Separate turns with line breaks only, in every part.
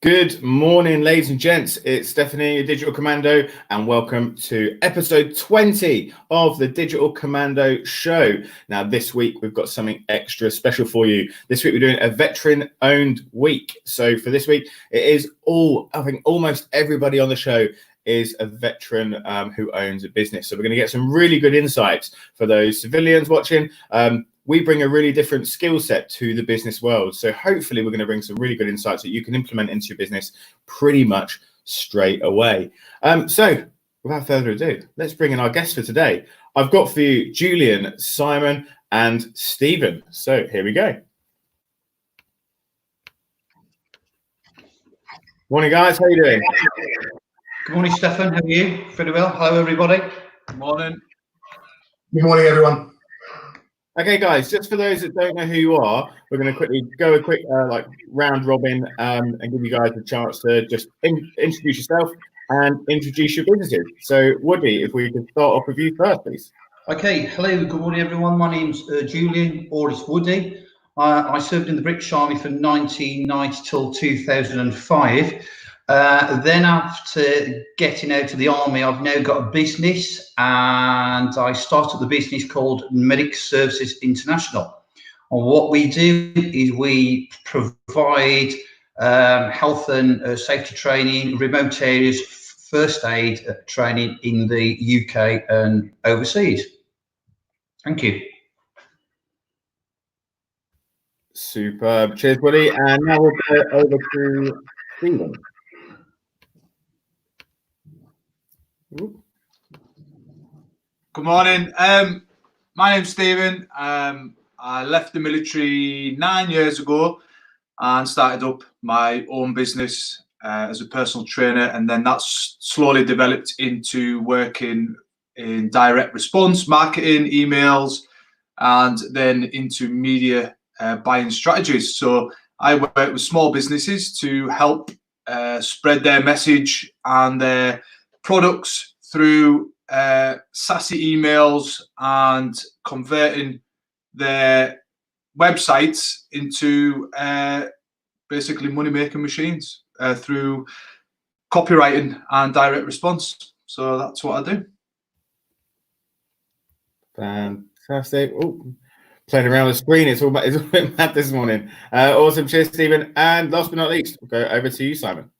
Good morning, ladies and gents. It's Stephanie, Digital Commando, and welcome to episode 20 of the Digital Commando Show. Now, this week, we've got something extra special for you. This week, we're doing a veteran-owned week. So for this week, it is I think almost everybody on the show is a veteran who owns a business. So we're going to get some really good insights for those civilians watching. We bring a really different skill set to the business world. So hopefully we're going to bring some really good insights that you can implement into your business pretty much straight away. So without further ado, let's bring in our guests for today. I've got for you Julian, Simon, and Stephen. So here we go. Morning, guys. How are you doing?
Good morning, Stefan. How are you? Very well. Hello, everybody.
Good morning.
Good morning, everyone.
Okay, guys, just for those that don't know who you are, we're going to quickly go a quick round robin and give you guys a chance to just introduce yourself and introduce your businesses. So, Woody, if we could start off with you first, please.
Okay. Hello. Good morning, everyone. My name's Julian, or it's Woody. I served in the British Army from 1990 till 2005. Then after getting out of the army, I've now got a business, and I started the business called Medic Services International. And what we do is we provide health and safety training, remote areas, first aid training in the UK and overseas. Thank you.
Superb. Cheers, Woody. And now we'll go over to Stephen.
Good morning. My name's Stephen. I left the military 9 years ago and started up my own business as a personal trainer, and then that's slowly developed into working in direct response marketing, emails, and then into media buying strategies. So I work with small businesses to help spread their message and their products through sassy emails and converting their websites into basically money-making machines through copywriting and direct response. So that's what I do.
Fantastic. Oh, playing around the screen. It's all a bit mad this morning. Awesome. Cheers, Stephen. And last but not least, we'll go over to you, Simon.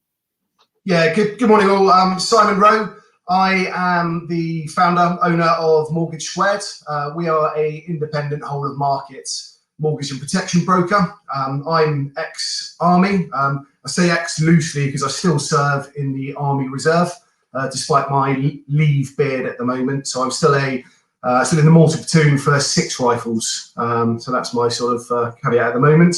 Yeah, good morning all. I'm Simon Rowe. I am the founder, owner of Mortgage Squared. We are an independent whole of market mortgage and protection broker. I'm ex-Army. I say ex loosely because I still serve in the Army Reserve, despite my leave beard at the moment. So I'm still in the mortar platoon for 6 rifles. So that's my sort of caveat at the moment.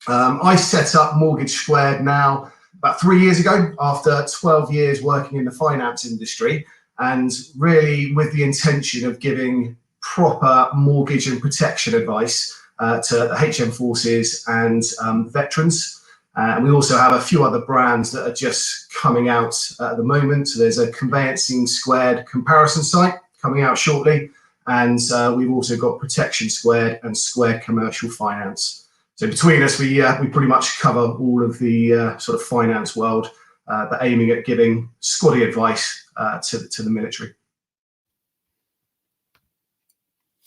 I set up Mortgage Squared now about 3 years ago, after 12 years working in the finance industry, and really with the intention of giving proper mortgage and protection advice to the HM forces and veterans. And we also have a few other brands that are just coming out at the moment. So there's a Conveyancing Squared comparison site coming out shortly, and we've also got Protection Squared and Squared Commercial Finance. So between us, we pretty much cover all of the sort of finance world, but aiming at giving squaddy advice to the military.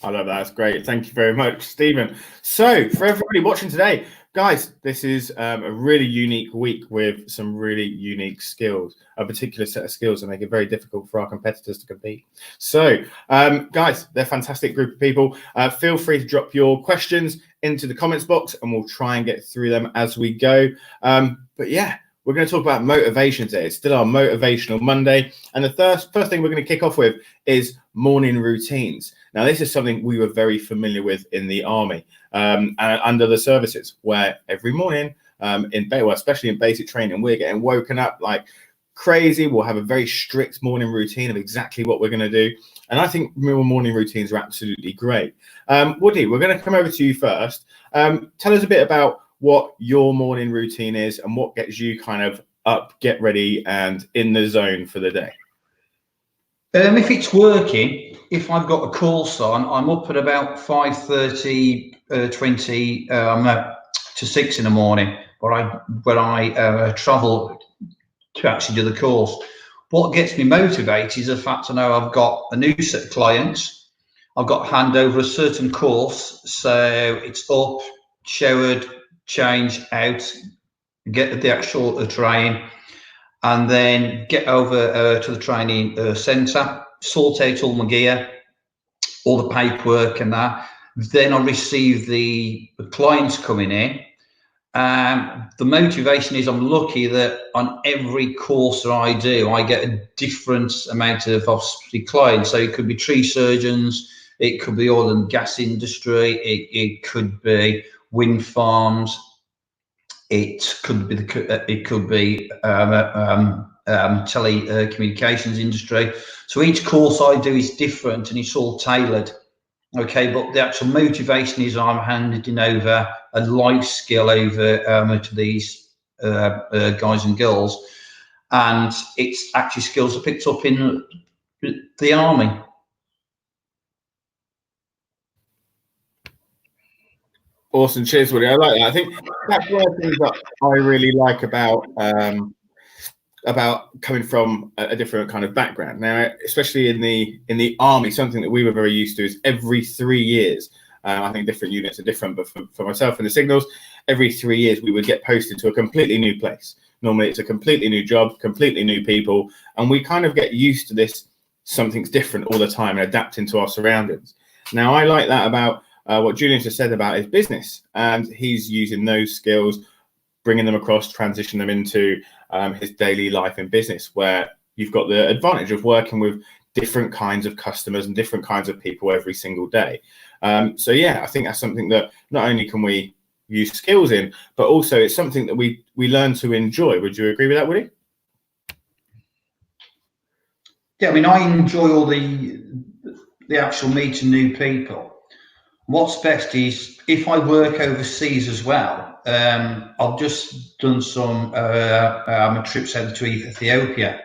I love that. That's great. Thank you very much, Stephen. So for everybody watching today, guys, this is a really unique week with some really unique skills, a particular set of skills that make it very difficult for our competitors to compete. So, guys, they're a fantastic group of people. Feel free to drop your questions into the comments box and we'll try and get through them as we go. But yeah, we're going to talk about motivation today. It's still our Motivational Monday. And the first thing we're going to kick off with is morning routines. Now, this is something we were very familiar with in the Army and under the services, where every morning, especially in basic training, we're getting woken up like crazy. We'll have a very strict morning routine of exactly what we're going to do. And I think morning routines are absolutely great. Woody, we're going to come over to you first. Tell us a bit about what your morning routine is and what gets you kind of up, get ready, and in the zone for the day.
If it's working, if I've got a course on, I'm up at about 5:30, 20 to 6 in the morning. where I travel to actually do the course. What gets me motivated is the fact I know I've got a new set of clients. I've got to hand over a certain course, so it's up, showered, changed, out, get the actual training, and then get over to the training centre, sort out all my gear, all the paperwork and that. Then I receive the clients coming in. The motivation is I'm lucky that on every course that I do, I get a different amount of obviously clients. So it could be tree surgeons, it could be oil and gas industry, it could be wind farms, it could be telecommunications industry. So each course I do is different and it's all tailored. Okay, but the actual motivation is I'm handing over a life skill over to these guys and girls, and it's actually skills I picked up in the army.
Awesome, cheers, Woody. I like that. I think that's one of the things that I really like about coming from a different kind of background. Now, especially in the army, something that we were very used to is every 3 years. I think different units are different, but for myself and the signals, every 3 years we would get posted to a completely new place. Normally, it's a completely new job, completely new people, and we kind of get used to this. Something's different all the time and adapting to our surroundings. Now, I like that about what Julian just said about his business, and he's using those skills, bringing them across, transition them into his daily life in business, where you've got the advantage of working with different kinds of customers and different kinds of people every single day. So yeah, I think that's something that not only can we use skills in, but also it's something that we learn to enjoy. Would you agree with that, Woody?
Yeah, I mean, I enjoy all the actual meeting new people. What's best is if I work overseas as well. I've just done some trips over to Ethiopia.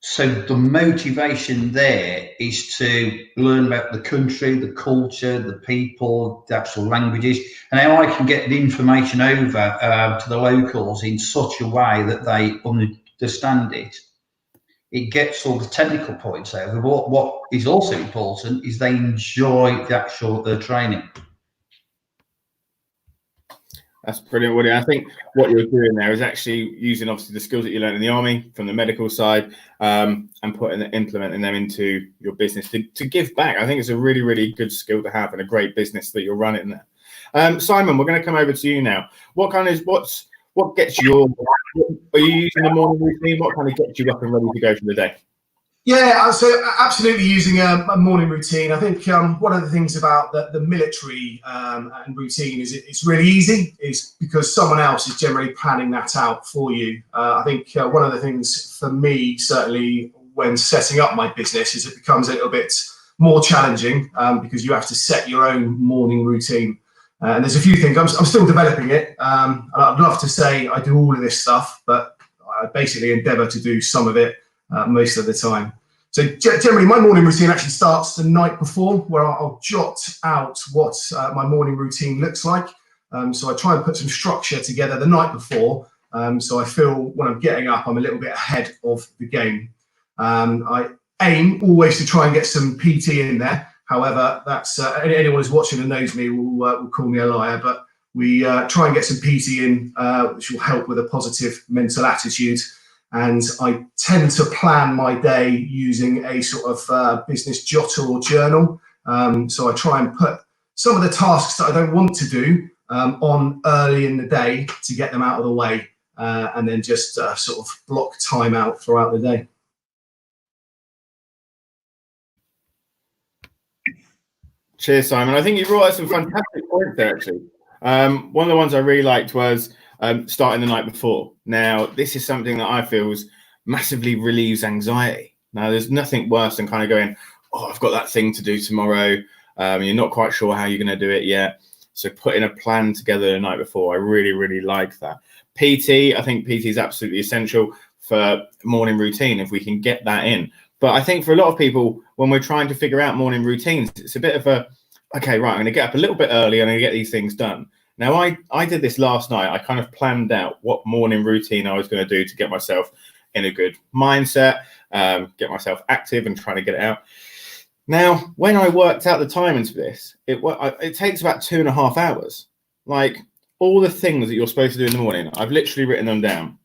So the motivation there is to learn about the country, the culture, the people, the actual languages, and how I can get the information over to the locals in such a way that they understand it. It gets all the technical points over. But what is also important is they enjoy the actual training.
That's brilliant, Woody. I think what you're doing there is actually using obviously the skills that you learned in the army from the medical side and implementing them into your business to give back. I think it's a really, really good skill to have and a great business that you're running there. Simon, we're going to come over to you now. What gets your? Are you using the morning routine? What kind of gets you up and ready to go for the day?
Yeah, so absolutely using a morning routine. I think one of the things about the military and routine is it's really easy. Is because someone else is generally planning that out for you. I think one of the things for me, certainly when setting up my business, is it becomes a little bit more challenging because you have to set your own morning routine. And there's a few things, I'm still developing it. And I'd love to say I do all of this stuff, but I basically endeavour to do some of it most of the time. So generally my morning routine actually starts the night before, where I'll jot out what my morning routine looks like. So I try and put some structure together the night before. So I feel when I'm getting up, I'm a little bit ahead of the game. I aim always to try and get some PT in there. However, that's anyone who's watching and knows me will call me a liar, but we try and get some PT in, which will help with a positive mental attitude. And I tend to plan my day using a sort of business jotter or journal. So I try and put some of the tasks that I don't want to do on early in the day to get them out of the way, and then just sort of block time out throughout the day.
Cheers, Simon. I think you brought us some fantastic points there, actually. One of the ones I really liked was starting the night before. Now, this is something that I feel massively relieves anxiety. Now, there's nothing worse than kind of going, oh, I've got that thing to do tomorrow. You're not quite sure how you're going to do it yet. So putting a plan together the night before, I really, really like that. PT, I think PT is absolutely essential for morning routine if we can get that in. But I think for a lot of people, when we're trying to figure out morning routines, it's a bit of a, okay, right, I'm going to get up a little bit early and I'm going to get these things done. Now, I did this last night. I kind of planned out what morning routine I was going to do to get myself in a good mindset, get myself active and trying to get it out. Now, when I worked out the timings for this, it takes about 2.5 hours. Like, all the things that you're supposed to do in the morning, I've literally written them down.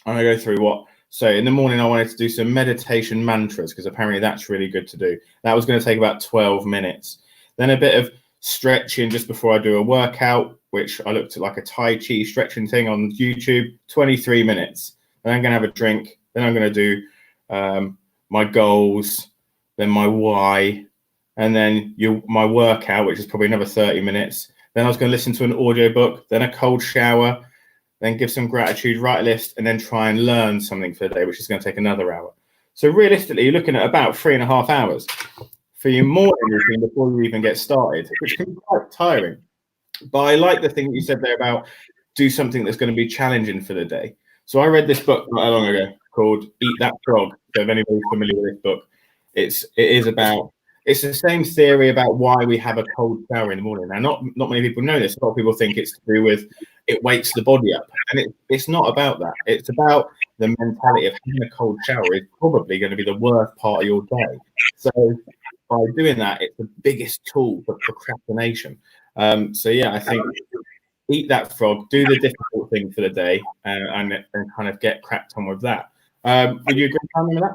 I'm going to go through what. So in the morning, I wanted to do some meditation mantras because apparently that's really good to do. That was going to take about 12 minutes. Then a bit of stretching just before I do a workout, which I looked at like a Tai Chi stretching thing on YouTube, 23 minutes. Then I'm going to have a drink. Then I'm going to do my goals, then my why, and then my workout, which is probably another 30 minutes. Then I was going to listen to an audiobook, then a cold shower, then give some gratitude, write a list, and then try and learn something for the day, which is going to take another hour. So realistically, you're looking at about 3.5 hours for your morning routine before you even get started, which can be quite tiring. But I like the thing that you said there about do something that's going to be challenging for the day. So I read this book not long ago called Eat That Frog. So if anybody's familiar with this book, it's the same theory about why we have a cold shower in the morning. Now, not many people know this. A lot of people think it's to do with it wakes the body up, and it's not about that. It's about the mentality of having a cold shower is probably going to be the worst part of your day. So by doing that, it's the biggest tool for procrastination. So yeah, I think eat that frog, do the difficult thing for the day, and kind of get cracked on with that. Would you agree with that?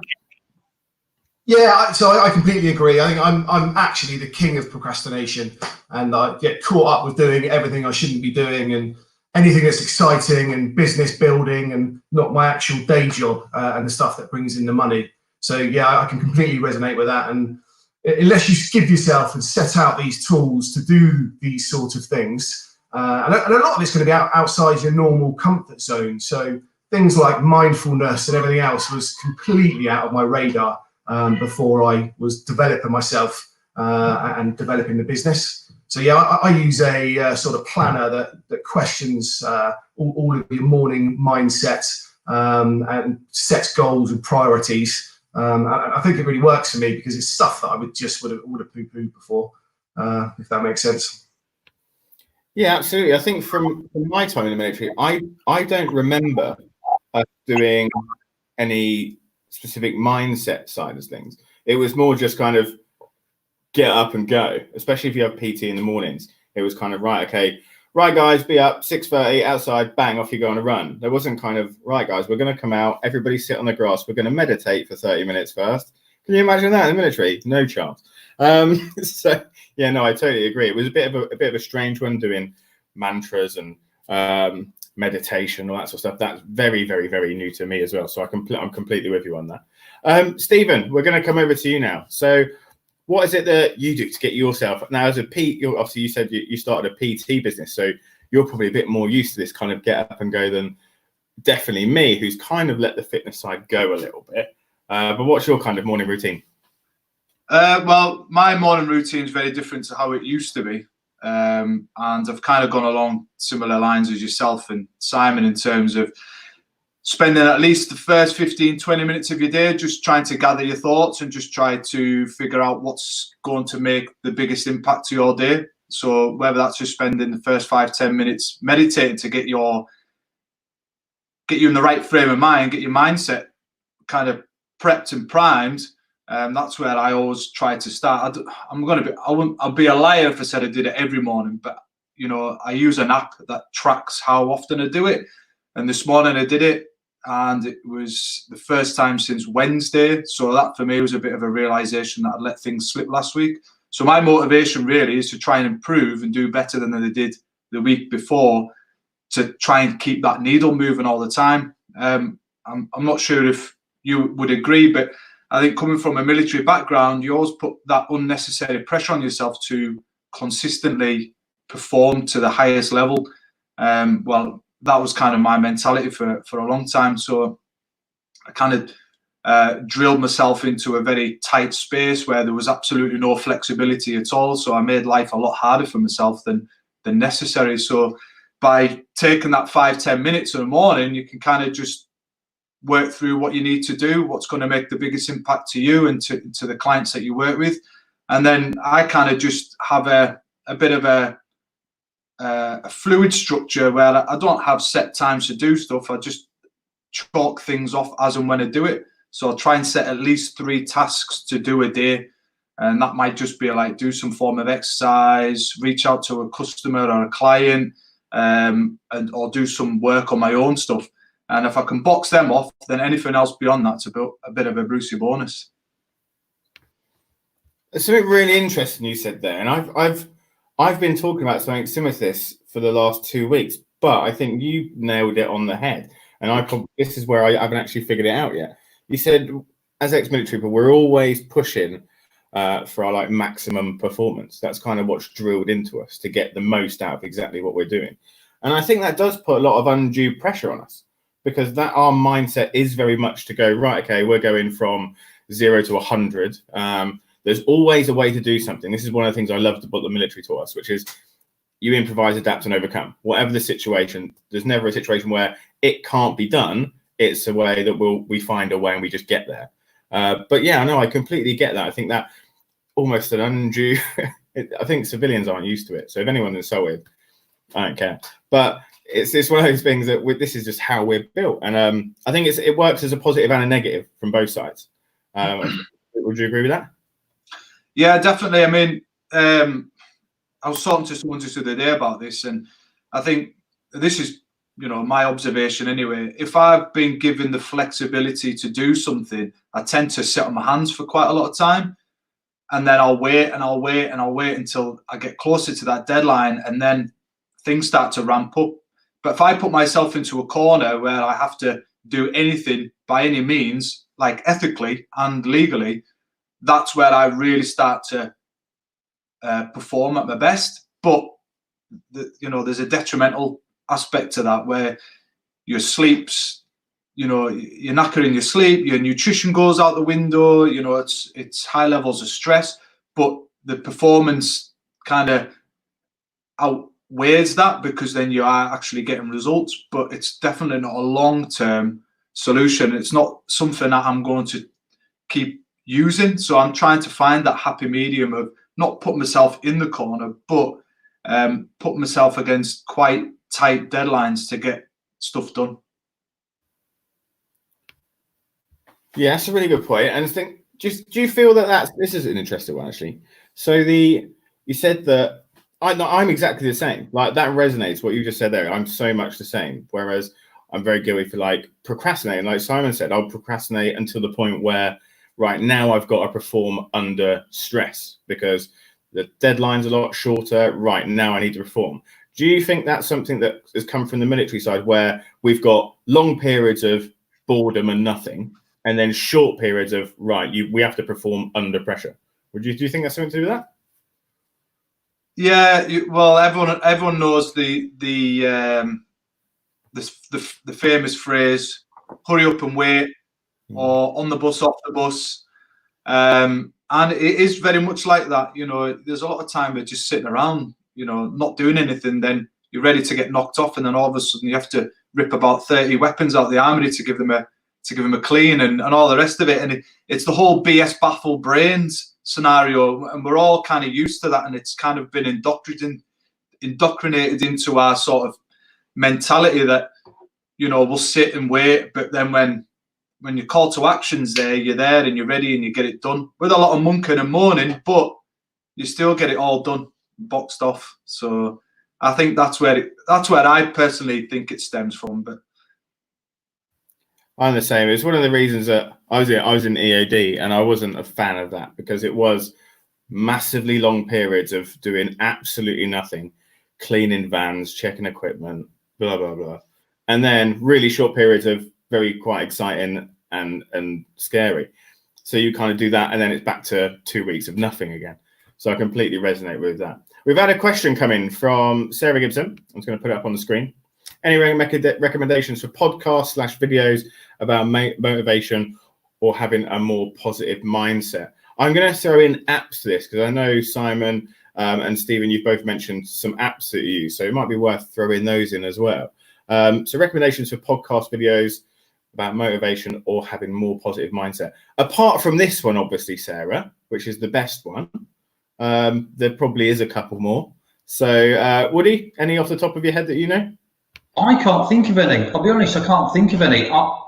Yeah, so I completely agree. I think I'm actually the king of procrastination, and I get caught up with doing everything I shouldn't be doing, and anything that's exciting and business building, and not my actual day job and the stuff that brings in the money. So yeah, I can completely resonate with that. And unless you give yourself and set out these tools to do these sort of things, and a lot of it's going to be outside your normal comfort zone. So things like mindfulness and everything else was completely out of my radar before I was developing myself and developing the business. So yeah, I use a sort of planner that questions all of your morning mindset and sets goals and priorities. I think it really works for me because it's stuff that I would have poo-pooed before, if that makes sense.
Yeah, absolutely. I think from my time in the military, I don't remember us doing any specific mindset side of things. It was more just kind of get up and go, especially if you have PT in the mornings. It was kind of right guys, be up 6:30 outside, bang, off you go on a run. There wasn't kind of right guys, we're going to come out, everybody sit on the grass, we're going to meditate for 30 minutes first. Can you imagine that in the military? No chance. So yeah, no, I totally agree. It was a bit of a strange one, doing mantras and meditation, all that sort of stuff. That's very, very, very new to me as well. So I'm completely with you on that. Stephen, we're going to come over to you now. So what is it that you do to get yourself now as a obviously you said you started a PT business, so you're probably a bit more used to this kind of get up and go than definitely me, who's kind of let the fitness side go a little bit. But what's your kind of morning routine?
Well, my morning routine is very different to how it used to be. And I've kind of gone along similar lines as yourself and Simon in terms of spending at least the first 15-20 minutes of your day just trying to gather your thoughts and just try to figure out what's going to make the biggest impact to your day. So whether that's just spending the first 5-10 minutes meditating to get you in the right frame of mind, get your mindset kind of prepped and primed. That's where I always try to start. I'll be a liar if I said I did it every morning, but I use an app that tracks how often I do it. And this morning I did it, and it was the first time since Wednesday. So that for me was a bit of a realization that I'd let things slip last week. So my motivation really is to try and improve and do better than I did the week before, to try and keep that needle moving all the time. I'm not sure if you would agree, but I think coming from a military background, you always put that unnecessary pressure on yourself to consistently perform to the highest level. Well, that was kind of my mentality for a long time. So I kind of drilled myself into a very tight space where there was absolutely no flexibility at all. So I made life a lot harder for myself than necessary. So by taking that 5-10 minutes in the morning, you can kind of just work through what you need to do, what's going to make the biggest impact to you and to the clients that you work with. And then I kind of just have a bit of a a fluid structure where I don't have set times to do stuff. I just chalk things off as and when I do it. So I'll try and set at least 3 tasks to do a day. And that might just be like do some form of exercise, reach out to a customer or a client, or do some work on my own stuff. And if I can box them off, then anything else beyond that's a bit of a Brucey bonus.
There's something really interesting you said there, and I've been talking about something similar to this for the last 2 weeks, but I think you nailed it on the head. And this is where I haven't actually figured it out yet. You said, as ex-military people, we're always pushing for our maximum performance. That's kind of what's drilled into us to get the most out of exactly what we're doing. And I think that does put a lot of undue pressure on us, because that our mindset is very much to go, right, okay, we're going from 0 to 100. There's always a way to do something. This is one of the things I loved about the military taught us, which is you improvise, adapt, and overcome. Whatever the situation, there's never a situation where it can't be done. It's a way that we find a way and we just get there. But yeah, no, I completely get that. I think that almost an undue, I think civilians aren't used to it. So if anyone's insulted, I don't care. But it's one of those things that this is just how we're built. And I think it works as a positive and a negative from both sides. Would you agree with that?
Yeah, definitely. I mean, I was talking to someone just the other day about this, and I think this is, my observation anyway. If I've been given the flexibility to do something, I tend to sit on my hands for quite a lot of time, and then I'll wait and I'll wait and I'll wait until I get closer to that deadline, and then things start to ramp up. But if I put myself into a corner where I have to do anything by any means, like ethically and legally, that's where I really start to perform at my best. But there's a detrimental aspect to that, where your sleeps, you're knackered in your sleep, your nutrition goes out the window. It's high levels of stress, but the performance kind of outweighs that, because then you are actually getting results. But it's definitely not a long-term solution. It's not something that I'm going to keep using. So I'm trying to find that happy medium of not putting myself in the corner, but putting myself against quite tight deadlines to get stuff done.
Yeah, that's a really good point. And I think, do you feel that this is an interesting one, actually? So you said that I'm exactly the same. Like, that resonates, what you just said there. I'm so much the same. Whereas I'm very guilty for procrastinating. Like Simon said, I'll procrastinate until the point where, right now, I've got to perform under stress because the deadline's a lot shorter. Right now, I need to perform. Do you think that's something that has come from the military side, where we've got long periods of boredom and nothing, and then short periods of, we have to perform under pressure? Do you think that's something to do with that?
Yeah, well, everyone knows the famous phrase, "Hurry up and wait," or "on the bus, off the bus," and it is very much like that. There's a lot of time we're just sitting around, not doing anything. Then you're ready to get knocked off, and then all of a sudden you have to rip about 30 weapons out of the armory to give them a clean and all the rest of it. And it's the whole BS baffled brains scenario, and we're all kind of used to that, and it's kind of been indoctrinated into our sort of mentality that we'll sit and wait, but then when your call to action's there, you're there and you're ready and you get it done with a lot of munking and moaning, but you still get it all done, boxed off. So I think that's where I personally think it stems from. But
I'm the same. It's one of the reasons that I was in EOD, and I wasn't a fan of that, because it was massively long periods of doing absolutely nothing, cleaning vans, checking equipment, blah, blah, blah. And then really short periods of very quite exciting and scary. So you kind of do that, and then it's back to 2 weeks of nothing again. So I completely resonate with that. We've had a question come in from Sarah Gibson. I'm just going to put it up on the screen. Any recommendations for podcasts/videos about motivation or having a more positive mindset? I'm going to throw in apps to this, because I know Simon and Stephen, you've both mentioned some apps that you use, so it might be worth throwing those in as well. So recommendations for podcast videos about motivation or having more positive mindset. Apart from this one, obviously, Sarah, which is the best one, there probably is a couple more. So, Woody, any off the top of your head that you know?
I can't think of any. I'll be honest, I can't think of any. I've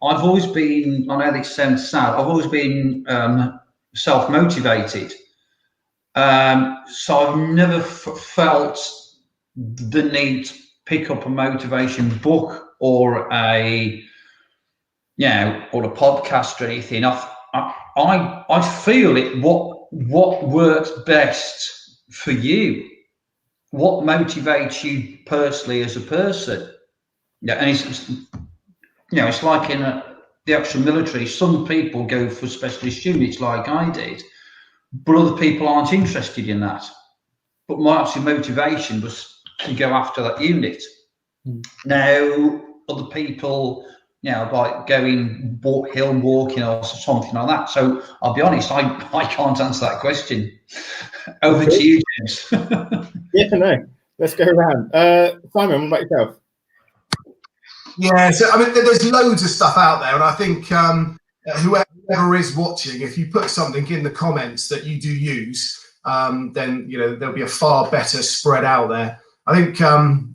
always been, I know this sounds sad, I've always been self-motivated. So I've never felt the need to pick up a motivation book or a podcast or anything. I feel it. What works best for you? What motivates you personally as a person? Yeah, and it's like in the actual military. Some people go for specialist units, like I did, but other people aren't interested in that. But my actual motivation was to go after that unit. Now, other people, like going hill walking or something like that. So I'll be honest, I can't answer that question. Over to you, James.
Yeah, no. Let's go around. Simon, what about yourself?
Yeah, so I mean, there's loads of stuff out there, and I think whoever is watching, if you put something in the comments that you do use, then there'll be a far better spread out there. I think I'm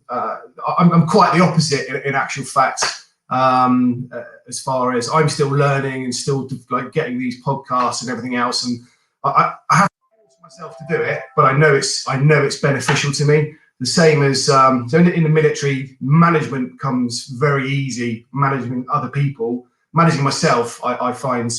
quite the opposite in actual fact. As far as I'm still learning and still like getting these podcasts and everything else, and I have to force myself to do it, but I know it's beneficial to me. The same as so in the military, management comes very easy. Managing other people, managing myself, I found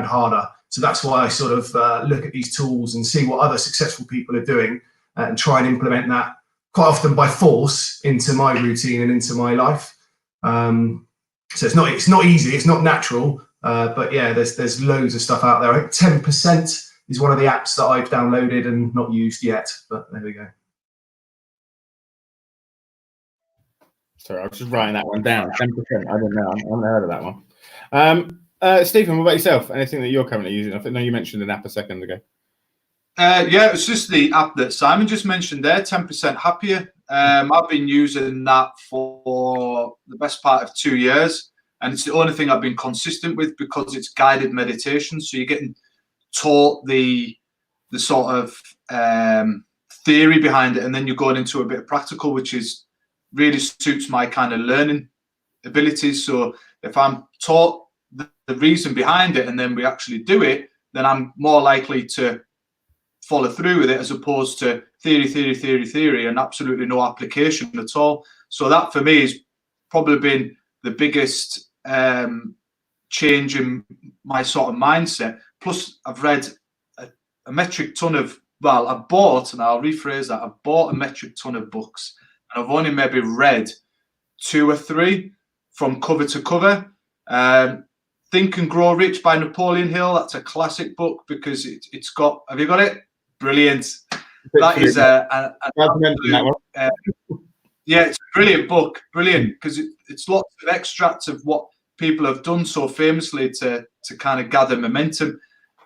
harder. So that's why I sort of look at these tools and see what other successful people are doing and try and implement that quite often by force into my routine and into my life. So it's not easy, it's not natural, but yeah, there's loads of stuff out there. I think 10% is one of the apps that I've downloaded and not used yet, but there we go.
Sorry, I was just writing that one down. 10%. I don't know. I haven't heard of that one. Stephen, what about yourself? Anything that you're currently using? I know you mentioned an app a second ago.
Yeah, it's just the app that Simon just mentioned there, 10% Happier. I've been using that for the best part of 2 years, and it's the only thing I've been consistent with because it's guided meditation. So you're getting taught the sort of theory behind it, and then you're going into a bit of practical, which is really suits my kind of learning abilities. So if I'm taught the reason behind it and then we actually do it, then I'm more likely to follow through with it, as opposed to theory and absolutely no application at all. So that for me has probably been the biggest change in my sort of mindset. Plus I've read a metric ton of, well, I bought, and I'll rephrase that, I've bought a metric ton of books, and I've only maybe read 2 or 3 from cover to cover. Think and Grow Rich by Napoleon Hill. That's a classic book because it's got, have you got it? Brilliant. That is yeah, it's a brilliant book. Brilliant, because it's lots of extracts of what people have done so famously to kind of gather momentum.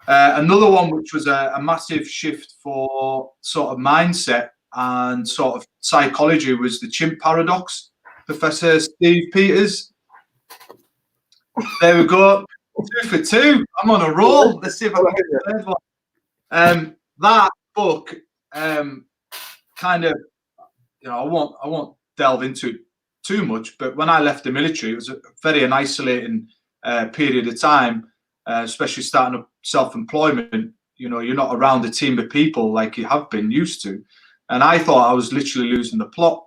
Another one which was a massive shift for sort of mindset and sort of psychology was The Chimp Paradox, Professor Steve Peters. There we go. 2 for 2. I'm on a roll. Let's see if I can get the third one. That book kind of, I won't delve into it too much, but when I left the military, it was a very isolating period of time, especially starting up self-employment. You're not around a team of people like you have been used to. And I thought I was literally losing the plot.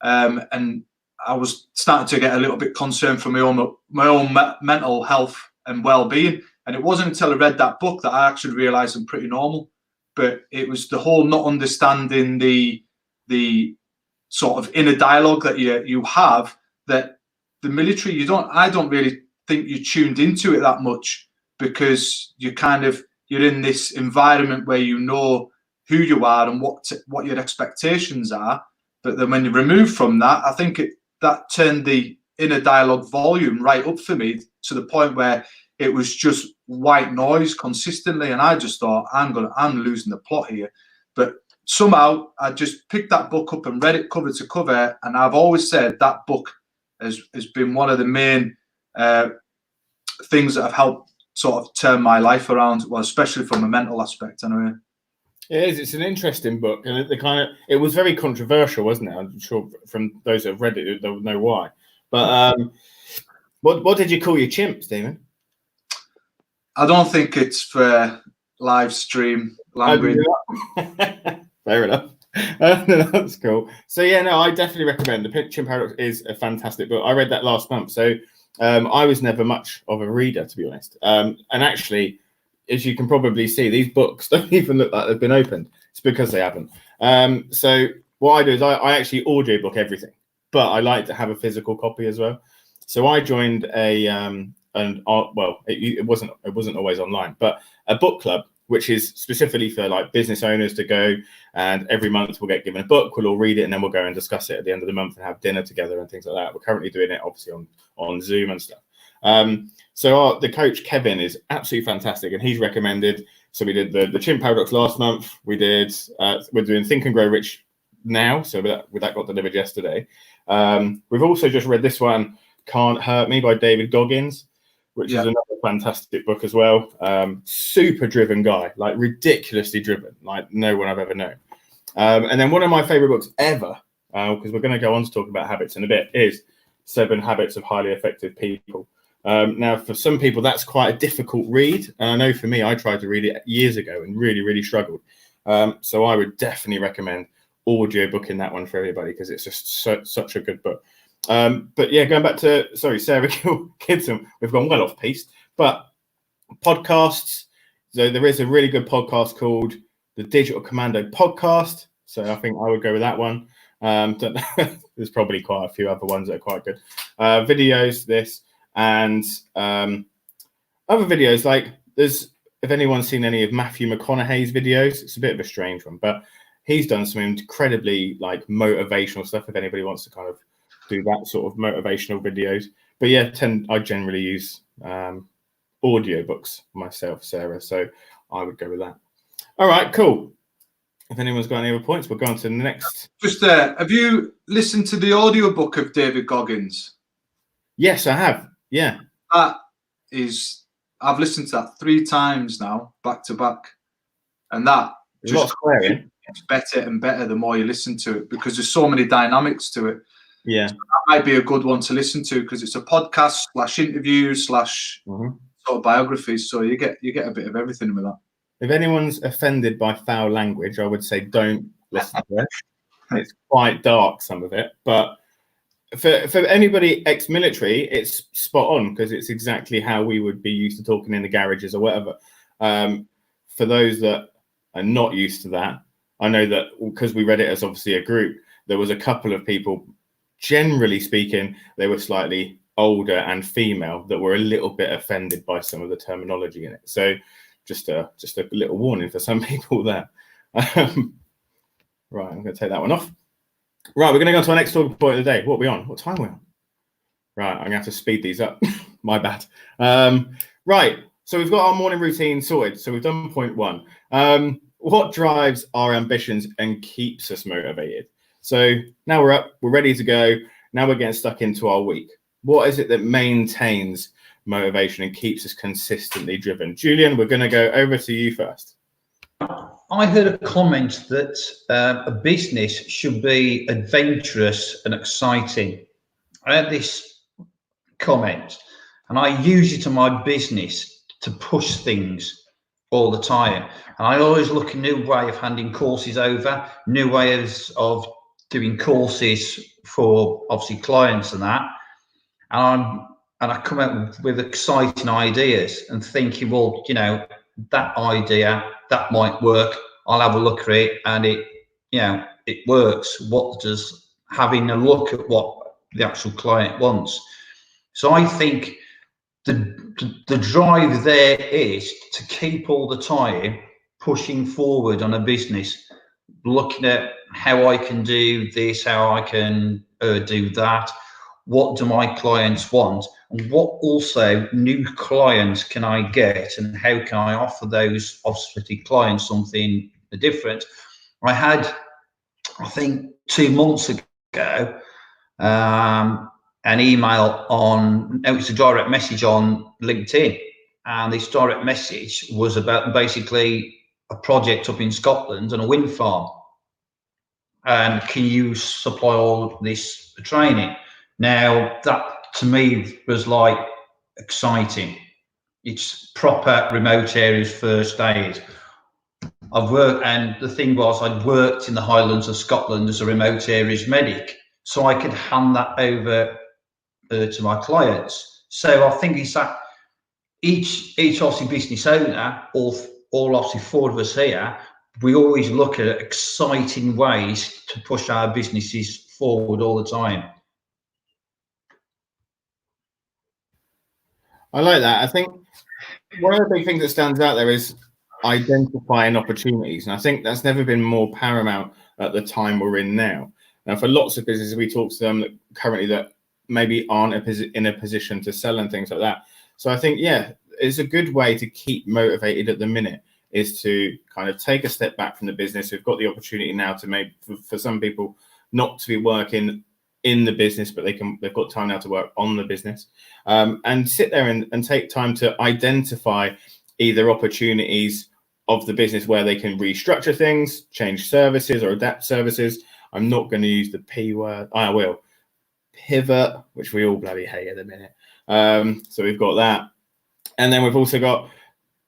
And I was starting to get a little bit concerned for my own mental health and well-being. And it wasn't until I read that book that I actually realized I'm pretty normal. But it was the whole not understanding the sort of inner dialogue that you have, that the military, I don't really think you tuned into it that much, because you're in this environment where you know who you are and what your expectations are. But then when you remove from that, I think that turned the inner dialogue volume right up for me, to the point where it was just white noise consistently, and I just thought, I'm losing the plot here. But somehow I just picked that book up and read it cover to cover, and I've always said that book has been one of the main things that have helped sort of turn my life around, well, especially from a mental aspect anyway.
It is. It's an interesting book, and it was very controversial, wasn't it? I'm sure from those that have read it, they'll know why. But what did you call your chimp, Stephen?
I don't think it's for live stream language.
Fair enough. No, that's cool. So yeah, no, I definitely recommend The Chimp Paradox. Is a fantastic book. I read that last month, so I was never much of a reader, to be honest. And actually, as you can probably see, these books don't even look like they've been opened. It's because they haven't. So what I do is I actually audiobook everything, but I like to have a physical copy as well. So I joined it wasn't always online, but a book club, which is specifically for like business owners to go, and every month we'll get given a book, we'll all read it, and then we'll go and discuss it at the end of the month and have dinner together and things like that. We're currently doing it obviously on Zoom and stuff. So the coach Kevin is absolutely fantastic, and he's recommended. So we did the Chimp Paradox last month. We're doing Think and Grow Rich now. So that got delivered yesterday. We've also just read this one, Can't Hurt Me by David Goggins, which is another fantastic book as well. Super driven guy, like ridiculously driven, like no one I've ever known. And then one of my favorite books ever, because we're going to go on to talk about habits in a bit, is 7 Habits of Highly Effective People. Now, for some people, that's quite a difficult read. And I know for me, I tried to read it years ago and really, really struggled. So I would definitely recommend audiobooking that one for everybody, because it's just such a good book. But yeah, going back to, Sarah Gibson, we've gone well off piece, but podcasts. So there is a really good podcast called the Digital Commando Podcast. So I think I would go with that one. There's probably quite a few other ones that are quite good. Videos, this, and other videos, like if anyone's seen any of Matthew McConaughey's videos, it's a bit of a strange one, but he's done some incredibly like motivational stuff, if anybody wants to kind of do that sort of motivational videos. But yeah, I generally use audiobooks myself, Sarah, so I would go with that. All right, cool. If anyone's got any other points, we'll go on to the next.
Just have you listened to the audiobook of David Goggins?
Yes, I have. Yeah.
I've listened to that 3 times now, back to back. And that just gets better and better the more you listen to it, because there's so many dynamics to it.
Yeah.
So that might be a good one to listen to, because it's a podcast / interview / sort of biographies. So you get a bit of everything with that.
If anyone's offended by foul language, I would say don't listen to it. It's quite dark, some of it, but for anybody ex-military, it's spot on, because it's exactly how we would be used to talking in the garages or whatever. For those that are not used to that, I know that because we read it as obviously a group, there was a couple of people, generally speaking, they were slightly older and female, that were a little bit offended by some of the terminology in it. So just a little warning for some people there. Right, I'm going to take that one off. Right, we're going to go on to our next talking point of the day. What are we on? What time are we on? Right, I'm going to have to speed these up. My bad. Right, so we've got our morning routine sorted. So we've done point 1. What drives our ambitions and keeps us motivated? So now we're up, we're ready to go. Now we're getting stuck into our week. What is it that maintains motivation and keeps us consistently driven? Julian, we're going to go over to you first.
I heard a comment that a business should be adventurous and exciting. I had this comment, and I use it in my business to push things all the time. And I always look a new way of handing courses over, new ways of doing courses for obviously clients and that. And I come out with exciting ideas and thinking, well, you know, that idea, that might work. I'll have a look at it, and it works. What does having a look at what the actual client wants? So I think the drive there is to keep all the time pushing forward on a business, looking at how I can do this, how I can do that. What do my clients want? And what also new clients can I get, and how can I offer those obviously clients something different? I had, I think 2 months ago, an email on, it was a direct message on LinkedIn, and this direct message was about basically a project up in Scotland on a wind farm. And can you supply all of this training? Now, that to me was like exciting. It's proper remote areas first aid. I've worked, and the thing was, I'd worked in the Highlands of Scotland as a remote areas medic, so I could hand that over to my clients. So I think it's that each obviously business owner, all obviously 4 of us here, we always look at exciting ways to push our businesses forward all the time.
I like that. I think one of the big things that stands out there is identifying opportunities. And I think that's never been more paramount at the time we're in now. Now, for lots of businesses, we talk to them that currently that maybe aren't in a position to sell and things like that. So I think, yeah, it's a good way to keep motivated at the minute is to kind of take a step back from the business. We've got the opportunity now to maybe, for some people, not to be working in the business, but they've got time now to work on the business, and sit there and take time to identify either opportunities of the business where they can restructure things, change services or adapt services. I'm not going to use the P word. I will. Pivot, which we all bloody hate at the minute. So we've got that. And then we've also got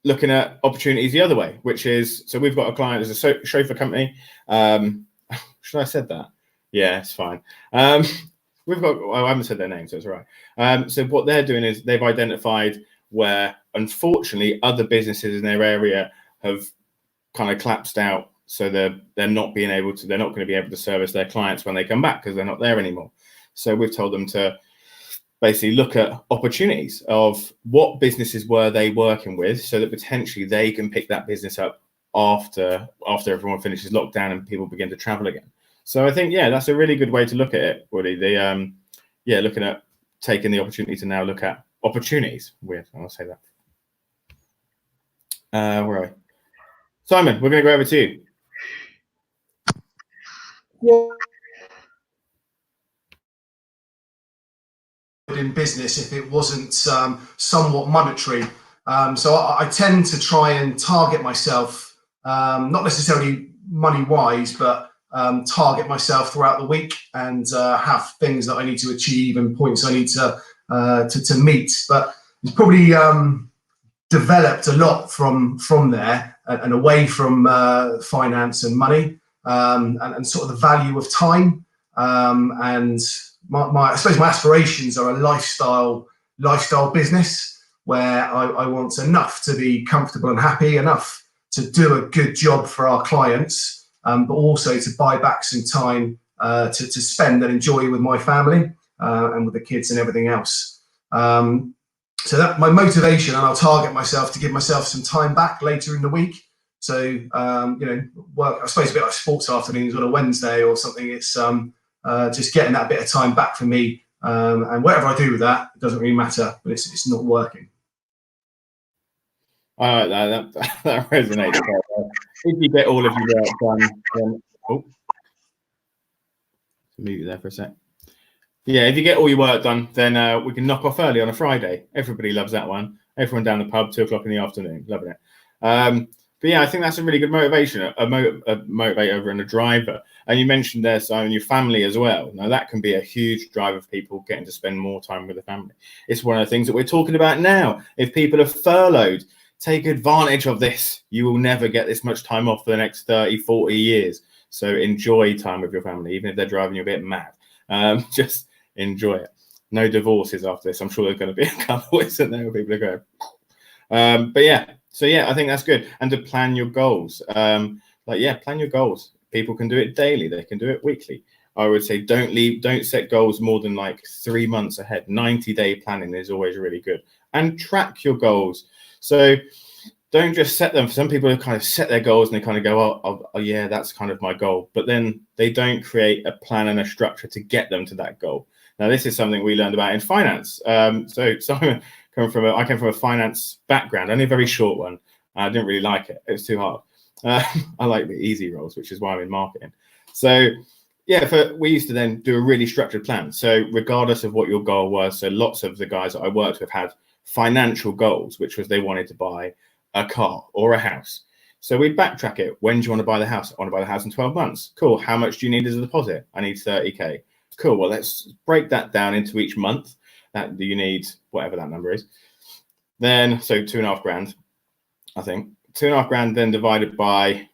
looking at opportunities the other way, which is, so we've got a client as a chauffeur company. Should I have said that? Yeah, it's fine. We've got, well, I haven't said their name, so it's all right. So what they're doing is they've identified where, unfortunately, other businesses in their area have kind of collapsed out. So they're not going to be able to service their clients when they come back because they're not there anymore. So we've told them to basically look at opportunities of what businesses were they working with so that potentially they can pick that business up after everyone finishes lockdown and people begin to travel again. So I think, yeah, that's a really good way to look at it, Woody. Looking at taking the opportunity to now look at opportunities. Weird, I'll say that. Where are we? Simon, we're going to go over to you.
Yeah. In business, if it wasn't somewhat monetary. So I tend to try and target myself, not necessarily money-wise, but target myself throughout the week and have things that I need to achieve and points I need to meet. But it's probably developed a lot from there and away from finance and money, and sort of the value of time. And I suppose my aspirations are a lifestyle business where I want enough to be comfortable and happy, enough to do a good job for our clients, but also to buy back some time to spend and enjoy with my family and with the kids and everything else. So that my motivation, and I'll target myself to give myself some time back later in the week. So work, I suppose, a bit like sports afternoons on a Wednesday or something. It's just getting that bit of time back for me, and whatever I do with that, it doesn't really matter, but it's not working.
I like that resonates. If you get all of your work done, then mute you there for a sec. Yeah, if you get all your work done, then we can knock off early on a Friday. Everybody loves that one. Everyone down the pub, 2 o'clock in the afternoon, loving it. But yeah, I think that's a really good motivation, a motivator and a driver. And you mentioned there, Simon, your family as well. Now that can be a huge driver of people getting to spend more time with the family. It's one of the things that we're talking about now. If people are furloughed, take advantage of this. You will never get this much time off for the next 30, 40 years. So enjoy time with your family, even if they're driving you a bit mad. Just enjoy it. No divorces after this. I'm sure there's going to be a couple, isn't there, where people are going. But yeah. So yeah, I think that's good. And to plan your goals. Plan your goals. People can do it daily. They can do it weekly. I would say don't set goals more than like 3 months ahead. 90-day planning is always really good. And track your goals. So don't just set them. Some people kind of set their goals and they kind of go, oh yeah, that's kind of my goal. But then they don't create a plan and a structure to get them to that goal. Now, this is something we learned about in finance. So Simon, I came from a finance background, only a very short one. I didn't really like it. It was too hard. I like the easy roles, which is why I'm in marketing. So yeah, we used to then do a really structured plan. So regardless of what your goal was, so lots of the guys that I worked with had financial goals, which was they wanted to buy a car or a house. So we backtrack it. When do you want to buy the house? I want to buy the house in 12 months. Cool. How much do you need as a deposit? I need 30K. Cool. Well, let's break that down into each month that you need, whatever that number is. Then, so 2.5 grand, I think. 2.5 grand then divided by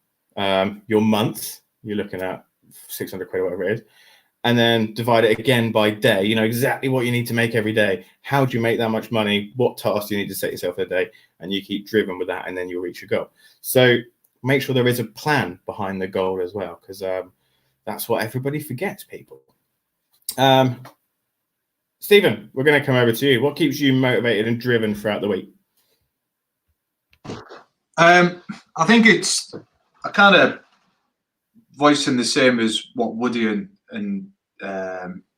your month. You're looking at 600 quid or whatever it is. And then divide it again by day. You know exactly what you need to make every day. How do you make that much money? What tasks do you need to set yourself a day? And you keep driven with that, and then you'll reach your goal. So make sure there is a plan behind the goal as well, because that's what everybody forgets, people. Stephen, we're going to come over to you. What keeps you motivated and driven throughout the week?
I think it's a kind of voicing the same as what Woody and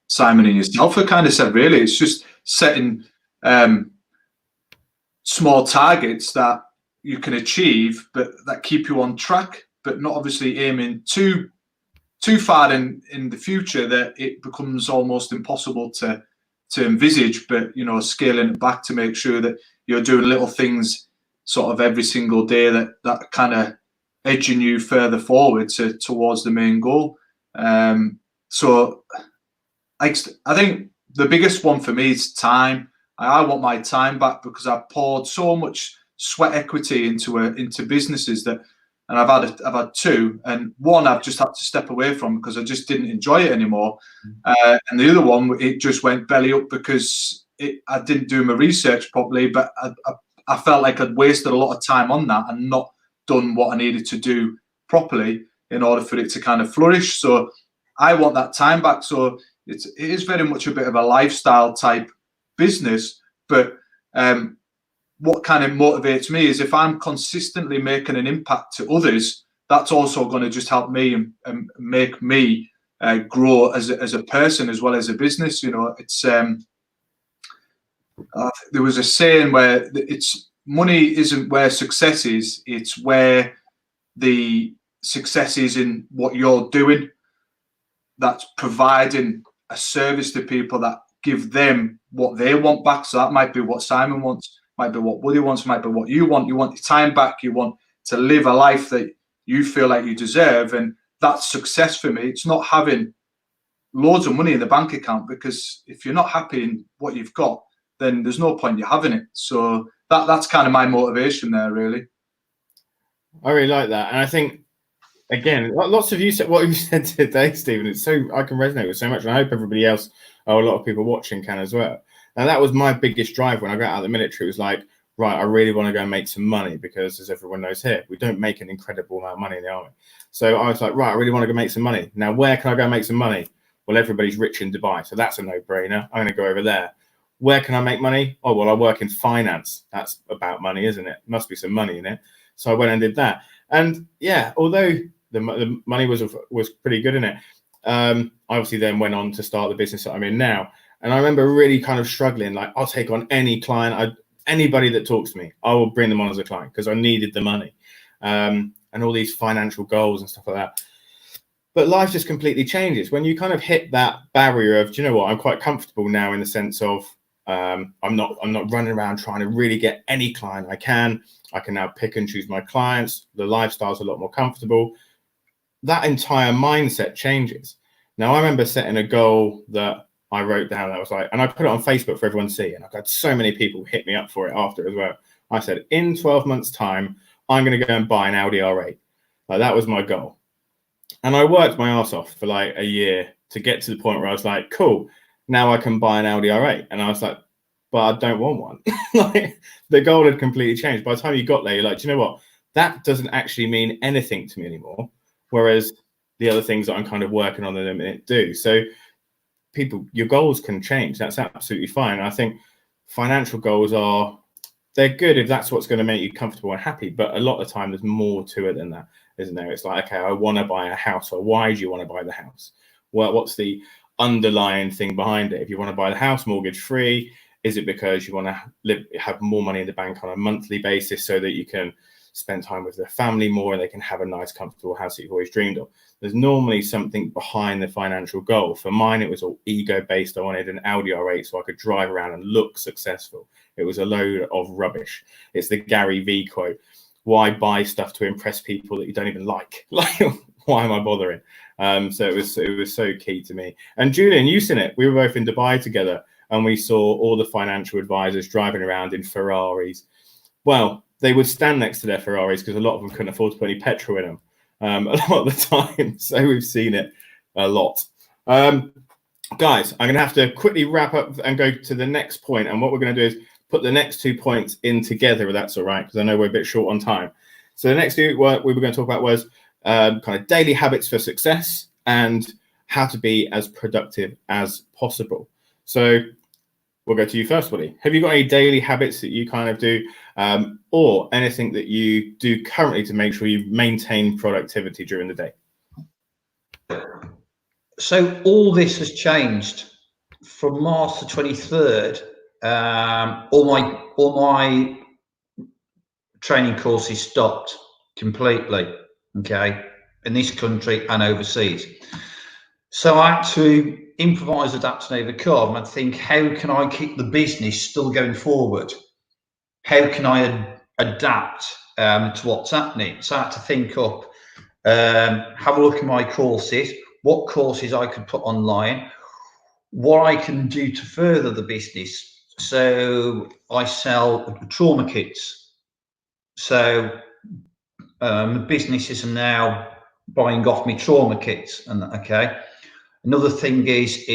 Simon and yourself have kind of said, really. It's just setting small targets that you can achieve, but that keep you on track, but not obviously aiming too far in the future that it becomes almost impossible to envisage, but, you know, scaling it back to make sure that you're doing little things sort of every single day that kind of edging you further forward towards the main goal. So I think the biggest one for me is time. I want my time back because I've poured so much sweat equity into businesses that, and I've had two, and one I've just had to step away from because I just didn't enjoy it anymore. And the other one, it just went belly up because I didn't do my research properly, but I felt like I'd wasted a lot of time on that and not done what I needed to do properly in order for it to kind of flourish. So I want that time back. So it is very much a bit of a lifestyle type business, but what kind of motivates me is if I'm consistently making an impact to others, that's also going to just help me and make me grow as a person as well as a business. You know, it's there was a saying where it's money isn't where success is, it's where the success is in what you're doing. That's providing a service to people that give them what they want back. So that might be what Simon wants, might be what Woody wants, might be what you want. You want your time back. You want to live a life that you feel like you deserve. And that's success for me. It's not having loads of money in the bank account, because if you're not happy in what you've got, then there's no point you having it. So that's kind of my motivation there, really.
I really like that. And I think, again, lots of you said what you said today, Stephen. It's so, I can resonate with so much, and I hope everybody else, or a lot of people watching, can as well. And that was my biggest drive when I got out of the military. It was like, right, I really want to go and make some money, because as everyone knows here, we don't make an incredible amount of money in the army. So I was like, right, I really want to go make some money. Now, where can I go and make some money? Well, everybody's rich in Dubai, so that's a no-brainer. I'm going to go over there. Where can I make money? Oh, well, I work in finance. That's about money, isn't it? Must be some money in it. So I went and did that. And yeah, although the money was pretty good in it, I obviously then went on to start the business that I'm in now. And I remember really kind of struggling, like, I'll take on any client, anybody that talks to me, I will bring them on as a client because I needed the money, and all these financial goals and stuff like that. But life just completely changes when you kind of hit that barrier of, do you know what, I'm quite comfortable now in the sense of I'm not running around trying to really get any client I can. I can now pick and choose my clients. The lifestyle's a lot more comfortable. That entire mindset changes. Now, I remember setting a goal that I wrote down that was like, and I put it on Facebook for everyone to see, and I've had so many people hit me up for it after as well. I said, in 12 months' time, I'm going to go and buy an Audi R8. Like, that was my goal. And I worked my ass off for like a year to get to the point where I was like, cool, now I can buy an Audi R8. And I was like, but I don't want one. Like, the goal had completely changed. By the time you got there, you're like, do you know what? That doesn't actually mean anything to me anymore. Whereas the other things that I'm kind of working on in a minute do. So people, your goals can change. That's absolutely fine. I think financial goals they're good if that's what's going to make you comfortable and happy. But a lot of the time, there's more to it than that, isn't there? It's like, okay, I want to buy a house. Or why do you want to buy the house? Well, what's the underlying thing behind it? If you want to buy the house mortgage free, is it because you want to have more money in the bank on a monthly basis so that you can spend time with their family more and they can have a nice, comfortable house that you've always dreamed of? There's normally something behind the financial goal. For mine, it was all ego-based. I wanted an Audi R8 so I could drive around and look successful. It was a load of rubbish. It's the Gary V quote. why buy stuff to impress people that you don't even like? Like, why am I bothering? So it was so key to me. And Julian, you've seen it. We were both in Dubai together, and we saw all the financial advisors driving around in Ferraris. Well, they would stand next to their Ferraris because a lot of them couldn't afford to put any petrol in them a lot of the time. So we've seen it a lot. Guys, I'm going to have to quickly wrap up and go to the next point. And what we're going to do is put the next 2 points in together, if that's all right, because I know we're a bit short on time. So the next thing we were going to talk about was kind of daily habits for success and how to be as productive as possible. So we'll go to you first, Woody. Have you got any daily habits that you kind of do, or anything that you do currently to make sure you maintain productivity during the day?
So all this has changed from March the 23rd. All my training courses stopped completely. Okay, in this country and overseas. So I had to improvise, adapt, and overcome, and think, how can I keep the business still going forward? How can I adapt to what's happening? So I had to think up, have a look at my courses, what courses I could put online, what I can do to further the business. So I sell trauma kits. So businesses are now buying off me trauma kits. And okay, another thing is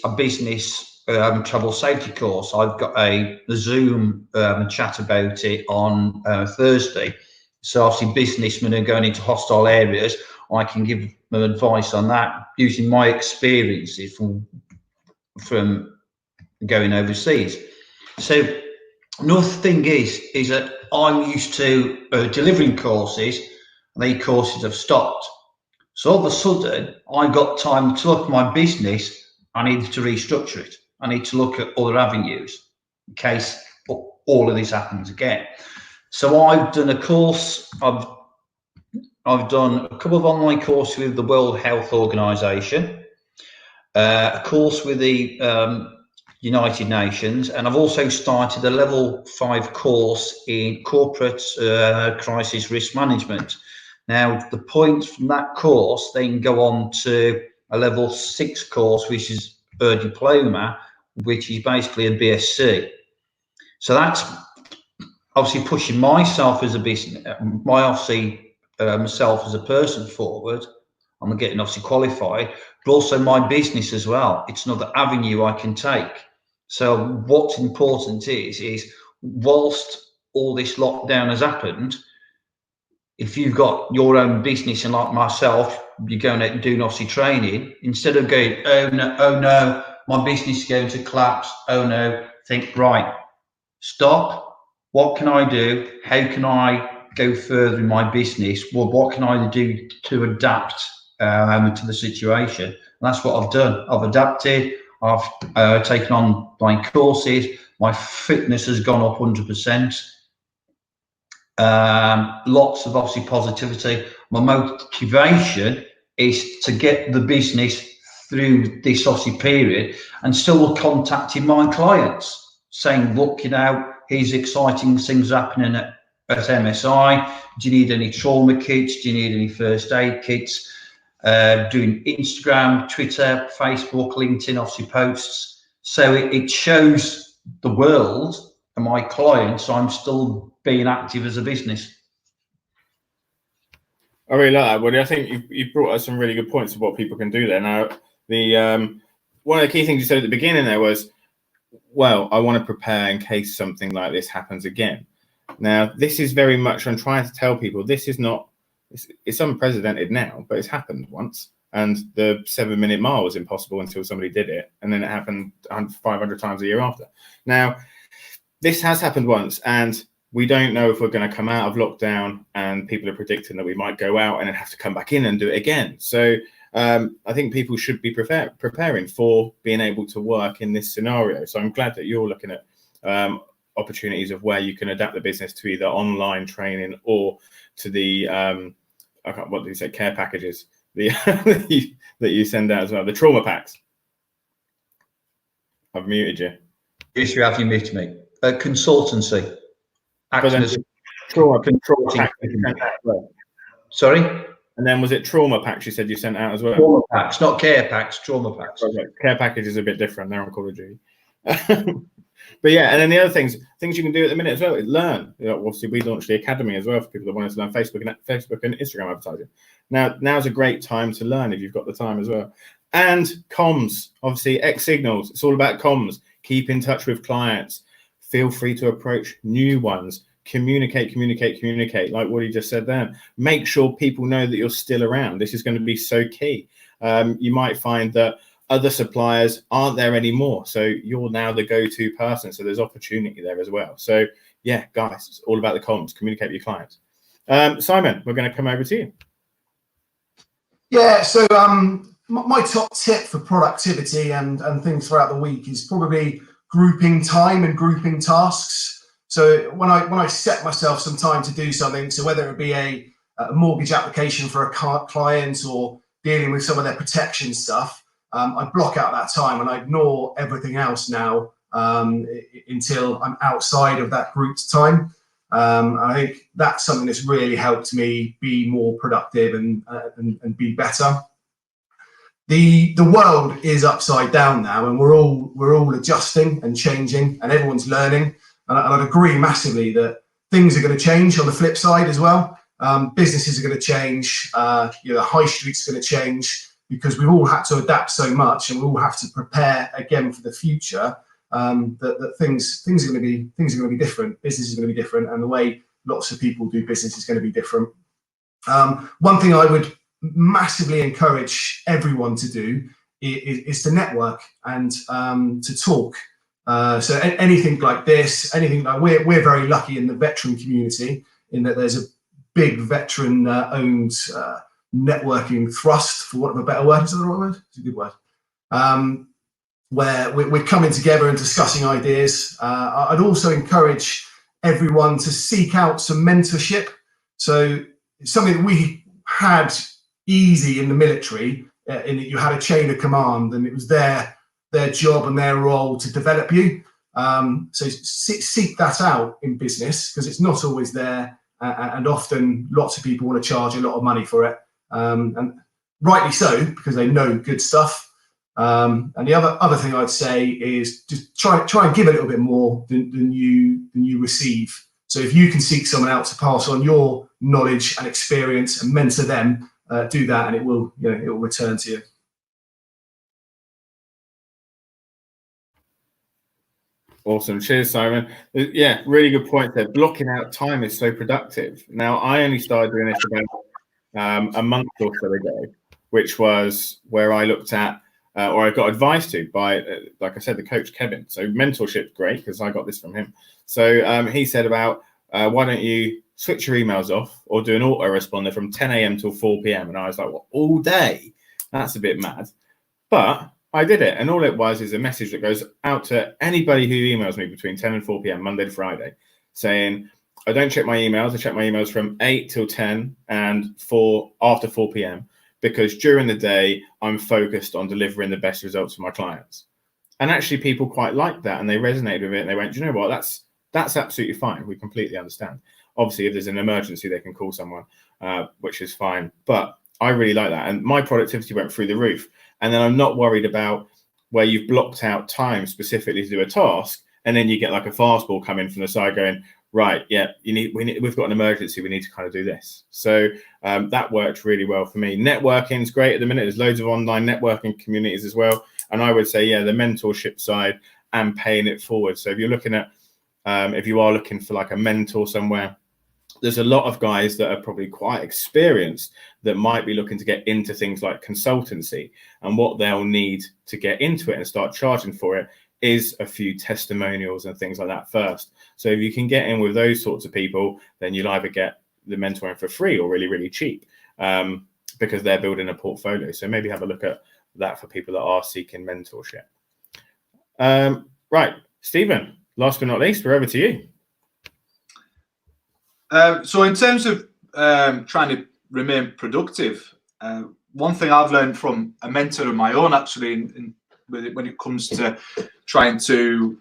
a business travel safety course. I've got a Zoom chat about it on Thursday. So obviously businessmen are going into hostile areas. I can give them advice on that using my experiences from going overseas. So another thing is that I'm used to delivering courses, and these courses have stopped. So all of a sudden, I got time to look at my business. I needed to restructure it. I need to look at other avenues in case all of this happens again. So I've done a course. I've done a couple of online courses with the World Health Organization, a course with the United Nations, and I've also started a level 5 course in corporate crisis risk management. Now, the points from that course then go on to a level 6 course, which is a diploma, which is basically a BSc. So that's obviously pushing myself as a business, myself as a person forward. I'm getting obviously qualified, but also my business as well. It's another avenue I can take. So what's important is whilst all this lockdown has happened, if you've got your own business, and like myself, you're going out and doing obviously training, instead of going, oh no, my business is going to collapse, oh no, think, right, stop, what can I do? How can I go further in my business? Well, what can I do to adapt to the situation? And that's what I've done. I've adapted. I've taken on my courses. My fitness has gone up 100%. Lots of obviously positivity. My motivation is to get the business through this obviously period, and still contacting my clients saying, look, here's exciting things happening at MSI. Do you need any trauma kits? Do you need any first aid kits? Doing Instagram, Twitter, Facebook, LinkedIn, obviously posts. So it shows the world and my clients I'm still being active as a business.
I really like that, Woody. I think you brought us some really good points of what people can do there. Now, one of the key things you said at the beginning there was, well, I want to prepare in case something like this happens again. Now, this is very much, I'm trying to tell people, this is not, it's unprecedented now, but it's happened once. And the 7-minute mile was impossible until somebody did it. And then it happened 500 times a year after. Now, this has happened once, and we don't know if we're going to come out of lockdown, and people are predicting that we might go out and then have to come back in and do it again. So I think people should be preparing for being able to work in this scenario. So I'm glad that you're looking at opportunities of where you can adapt the business to either online training or to the what do you say, care packages that you send out as well, the trauma packs. I've muted you.
Yes, you have. You muted me. Consultancy.
Trauma
consulting.
packs you sent out as well.
Sorry?
And then was it trauma packs you said you sent out as well?
Trauma packs, not care packs, trauma packs.
Okay. Care package is a bit different. They're on Call of Duty. But yeah, and then the other things you can do at the minute as well is learn. Obviously, we launched the academy as well for people that want to learn Facebook and Instagram advertising. Now's a great time to learn if you've got the time as well. And comms, obviously, X signals. It's all about comms. Keep in touch with clients. Feel free to approach new ones. Communicate. Like what he just said then. Make sure people know that you're still around. This is going to be so key. You might find that other suppliers aren't there anymore. So you're now the go-to person. So there's opportunity there as well. So yeah, guys, it's all about the comms. Communicate with your clients. Simon, we're going to come over to you.
Yeah, so my top tip for productivity and things throughout the week is probably grouping time and grouping tasks. So when I set myself some time to do something, so whether it be a mortgage application for a client or dealing with some of their protection stuff, I block out that time and I ignore everything else now until I'm outside of that grouped time. I think that's something that's really helped me be more productive and be better. The world is upside down now, and we're all adjusting and changing, and everyone's learning. And I'd agree massively that things are going to change on the flip side as well. Businesses are going to change. The high street's going to change, because we've all had to adapt so much, and we all have to prepare again for the future. That things are going to be different. Business is going to be different, and the way lots of people do business is going to be different. One thing I would massively encourage everyone to do is to network and to talk. So anything like this, anything like we're very lucky in the veteran community in that there's a big veteran owned networking thrust, for want of a better word. Is that the right word? It's a good word. Where we're coming together and discussing ideas. I'd also encourage everyone to seek out some mentorship. So it's something that we had easy in the military, in that you had a chain of command, and it was their job and their role to develop you. So seek that out in business, because it's not always there, and often lots of people want to charge a lot of money for it, and rightly so, because they know good stuff. And the other thing I'd say is just try and give a little bit more than you receive. So if you can seek someone out to pass on your knowledge and experience and mentor them, do that, and it will return to you.
Awesome. Cheers, Simon. Yeah, really good point there. Blocking out time is so productive. Now, I only started doing this about a month or so ago, which was where I looked at, or I got advice to by, like I said, the coach, Kevin. So mentorship's great, because I got this from him. So he said about, why don't you switch your emails off or do an autoresponder from 10 a.m. till 4 p.m. And I was like, well, all day? That's a bit mad. But I did it. And all it was is a message that goes out to anybody who emails me between 10 and 4 p.m. Monday to Friday, saying, I don't check my emails. I check my emails from 8 till 10 and after 4 p.m. because during the day, I'm focused on delivering the best results for my clients. And actually, people quite liked that, and they resonated with it. And they went, do you know what? That's absolutely fine. We completely understand. Obviously, if there's an emergency, they can call someone, which is fine. But I really like that. And my productivity went through the roof. And then I'm not worried about where you've blocked out time specifically to do a task, and then you get like a fastball coming from the side going, right, yeah, we've got an emergency. We need to kind of do this. So that worked really well for me. Networking is great at the minute. There's loads of online networking communities as well. And I would say, yeah, the mentorship side and paying it forward. So if you're looking at, if you are looking for like a mentor somewhere, there's a lot of guys that are probably quite experienced that might be looking to get into things like consultancy, and what they'll need to get into it and start charging for it is a few testimonials and things like that first. So if you can get in with those sorts of people, then you'll either get the mentoring for free or really, really cheap, because they're building a portfolio. So maybe have a look at that for people that are seeking mentorship. Right, Stephen, last but not least, we're over to you.
So in terms of trying to remain productive, one thing I've learned from a mentor of my own, actually, when it comes to trying to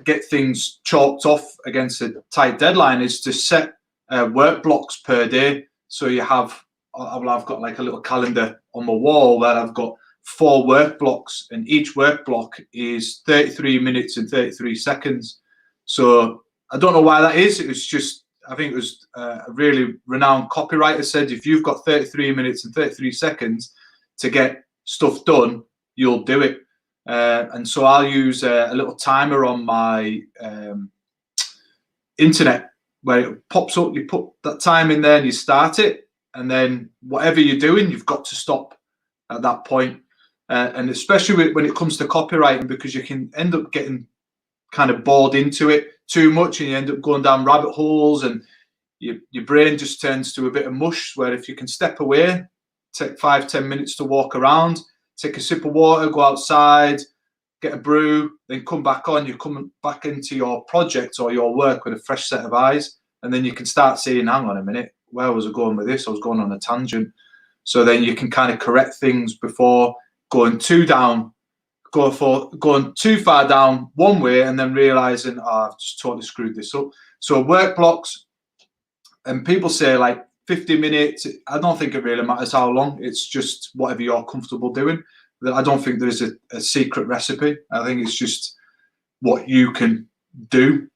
get things chalked off against a tight deadline, is to set work blocks per day. So you have, I've got like a little calendar on my wall where I've got 4 work blocks, and each work block is 33 minutes and 33 seconds. So I don't know why that is. It was just, I think it was a really renowned copywriter said, if you've got 33 minutes and 33 seconds to get stuff done, you'll do it. And so I'll use a little timer on my internet where it pops up. You put that time in there and you start it, and then whatever you're doing, you've got to stop at that point. And especially when it comes to copywriting, because you can end up getting kind of bored into it too much, and you end up going down rabbit holes, and your brain just turns to a bit of mush. Where if you can step away, take 5-10 minutes to walk around, take a sip of water, go outside, get a brew, then come back on, you're coming back into your project or your work with a fresh set of eyes. And then you can start seeing, hang on a minute, where was I going with this? I was going on a tangent. So then you can kind of correct things before going too far down one way and then realizing, oh, I've just totally screwed this up. So work blocks, and people say like 50 minutes. I don't think it really matters how long. It's just whatever you're comfortable doing. I don't think there is a secret recipe. I think it's just what you can do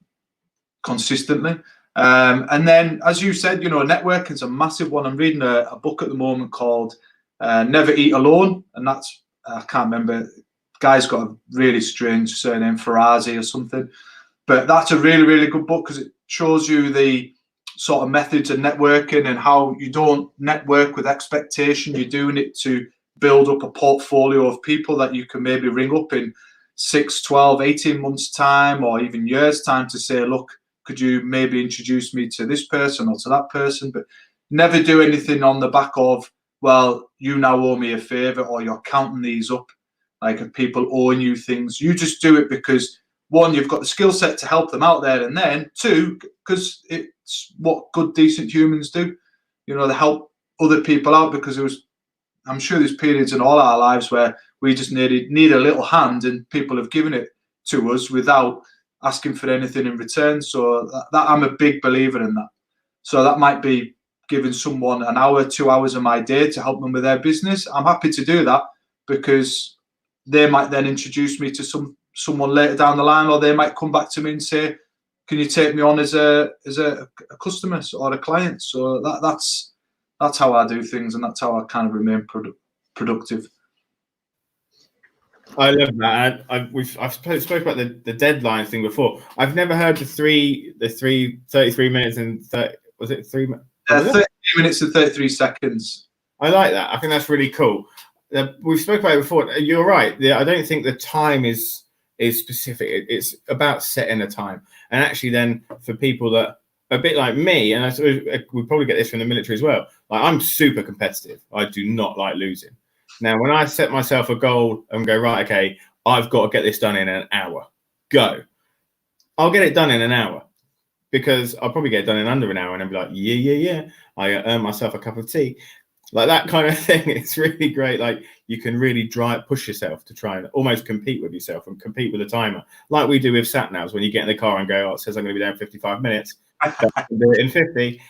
consistently. And then, as you said, networking is a massive one. I'm reading a book at the moment called Never Eat Alone, and that's, I can't remember, the guy's got a really strange surname, Farazi or something, but that's a really, really good book because it shows you the sort of methods of networking and how you don't network with expectation. You're doing it to build up a portfolio of people that you can maybe ring up in 6, 12, 18 months time, or even years time, to say, look, could you maybe introduce me to this person or to that person? But never do anything on the back of, well, you now owe me a favor, or you're counting these up like if people owing you things. You just do it because, one, you've got the skill set to help them out there, and then 2, because it's what good, decent humans do. They help other people out, because I'm sure there's periods in all our lives where we just need a little hand, and people have given it to us without asking for anything in return. So that I'm a big believer in that. So that might be giving someone an hour, 2 hours of my day to help them with their business. I'm happy to do that, because they might then introduce me to someone later down the line, or they might come back to me and say, can you take me on as a customer or a client? So that's how I do things, and that's how I kind of remain productive.
I love that. I've spoke about the deadline thing before. I've never heard the 33 minutes and 30, was it 3 minutes?
33 minutes and 33 seconds.
I like that. I think that's really cool. We've spoken about it before. You're right. I don't think the time is specific. It's about setting a time. And actually then for people that a bit like me, and we probably get this from the military as well, like I'm super competitive. I do not like losing. Now, when I set myself a goal and go, right, okay, I've got to get this done in an hour, go. I'll get it done in an hour, because I'll probably get it done in under an hour, and I'll be like, yeah. I earned myself a cup of tea. Like that kind of thing. It's really great. Like you can really push yourself to try and almost compete with yourself and compete with a timer, like we do with sat navs. When you get in the car and go, oh, it says I'm going to be there in 55 minutes. I can do it in 50.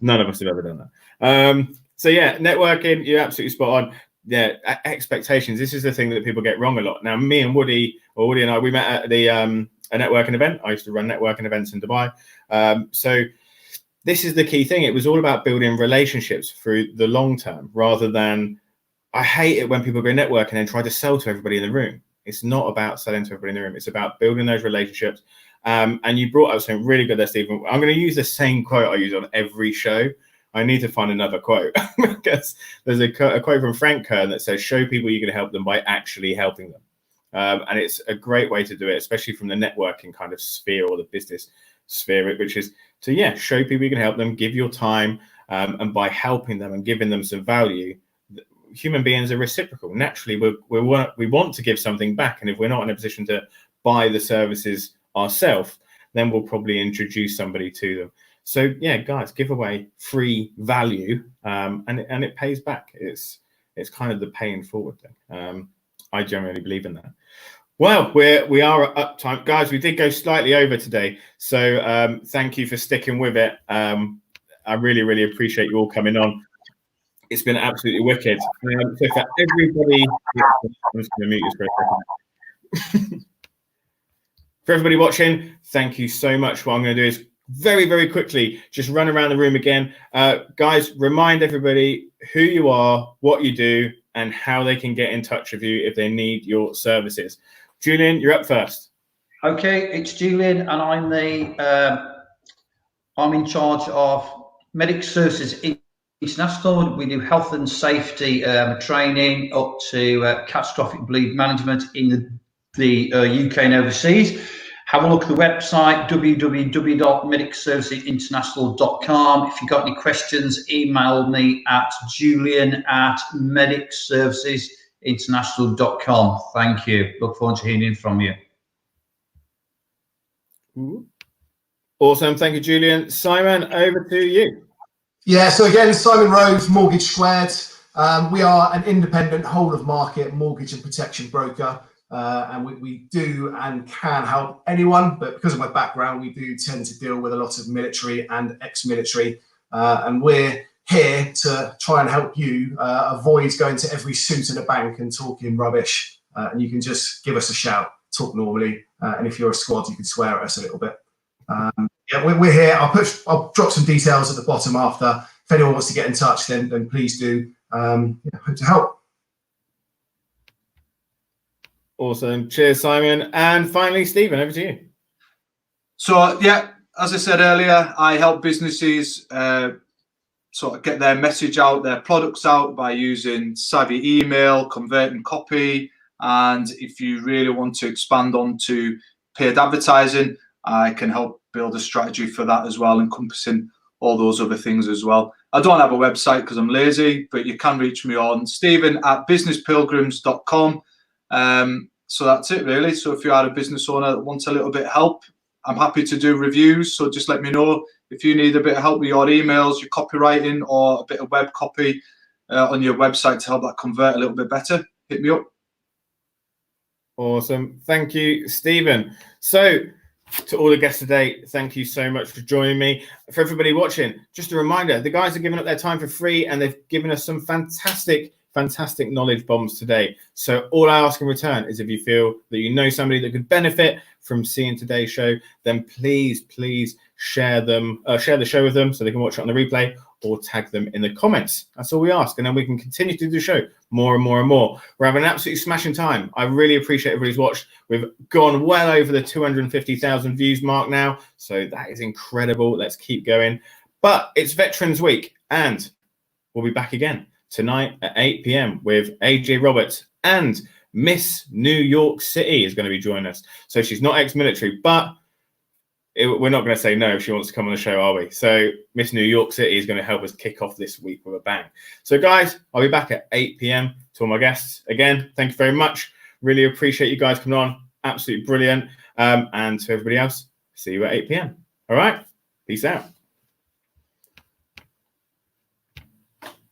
None of us have ever done that. So yeah, networking, you're absolutely spot on. Yeah, expectations. This is the thing that people get wrong a lot. Now, me and Woody and I, we met at the a networking event. I used to run networking events in Dubai. So this is the key thing. It was all about building relationships through the long term, rather than, I hate it when people go networking and try to sell to everybody in the room. It's not about selling to everybody in the room. It's about building those relationships. And you brought up something really good there, Stephen. I'm going to use the same quote I use on every show. I need to find another quote, because there's a quote from Frank Kern that says, show people you can help them by actually helping them. And it's a great way to do it, especially from the networking kind of sphere or the business sphere, which is to, show people you can help them, give your time, and by helping them and giving them some value, human beings are reciprocal. Naturally, we want to give something back. And if we're not in a position to buy the services ourselves, then we'll probably introduce somebody to them. So yeah, guys, give away free value, and it pays back. It's kind of the paying forward thing. I generally believe in that. Well, we are at up time, guys. We did go slightly over today, so thank you for sticking with it. I really, really appreciate you all coming on. It's been absolutely wicked. So for everybody, I'm just going to mute this for a second. For everybody watching, thank you so much. What I'm going to do is very, very quickly just run around the room again. Guys, remind everybody who you are, what you do, and how they can get in touch with you if they need your services. Julian, you're up first.
Okay, it's Julian, and I'm in charge of Medic Services International. We do health and safety training up to catastrophic bleed management in the UK and overseas. Have a look at the website, www.medicservicesinternational.com. If you've got any questions, email me at julian@medicservicesinternational.com. Thank you. Look forward to hearing from you.
Awesome. Thank you, Julian. Simon, over to you.
Yeah, so again, Simon Rowe, Mortgage Squared. We are an independent whole of market mortgage and protection broker. And we do and can help anyone, but because of my background, we do tend to deal with a lot of military and ex-military. And we're here to try and help you avoid going to every suit in a bank and talking rubbish. And you can just give us a shout, talk normally. And if you're a squad, you can swear at us a little bit. Yeah, we're here. I'll drop some details at the bottom after. If anyone wants to get in touch, then please do. Hope to help.
Awesome. Cheers, Simon. And finally, Stephen, over to you.
So, yeah, as I said earlier, I help businesses sort of get their message out, their products out by using savvy email, converting copy. And if you really want to expand onto paid advertising, I can help build a strategy for that as well, encompassing all those other things as well. I don't have a website because I'm lazy, but you can reach me on stephen@businesspilgrims.com. So that's it really. So if you are a business owner that wants a little bit of help, I'm happy to do reviews. So just let me know if you need a bit of help with your emails, your copywriting, or a bit of web copy on your website to help that convert a little bit better. Hit me up.
Awesome. Thank you, Stephen. So to all the guests today, thank you so much for joining me. For everybody watching, just a reminder, the guys are giving up their time for free and they've given us some fantastic knowledge bombs today. So all I ask in return is if you feel that you know somebody that could benefit from seeing today's show, then please share the show with them so they can watch it on the replay, or tag them in the comments. That's all we ask, and then we can continue to do the show more and more and more. We're having an absolutely smashing time. I really appreciate everybody's watched. We've gone well over the 250,000 views mark now, so that is incredible. Let's keep going. But it's Veterans Week, and we'll be back again tonight at 8 p.m. with AJ Roberts, and Miss New York City is going to be joining us. So she's not ex-military, but we're not going to say no if she wants to come on the show, are we? So Miss New York City is going to help us kick off this week with a bang. So guys, I'll be back at 8 p.m. to all my guests. Again, thank you very much. Really appreciate you guys coming on. Absolutely brilliant. And to everybody else, see you at 8 p.m. All right. Peace out.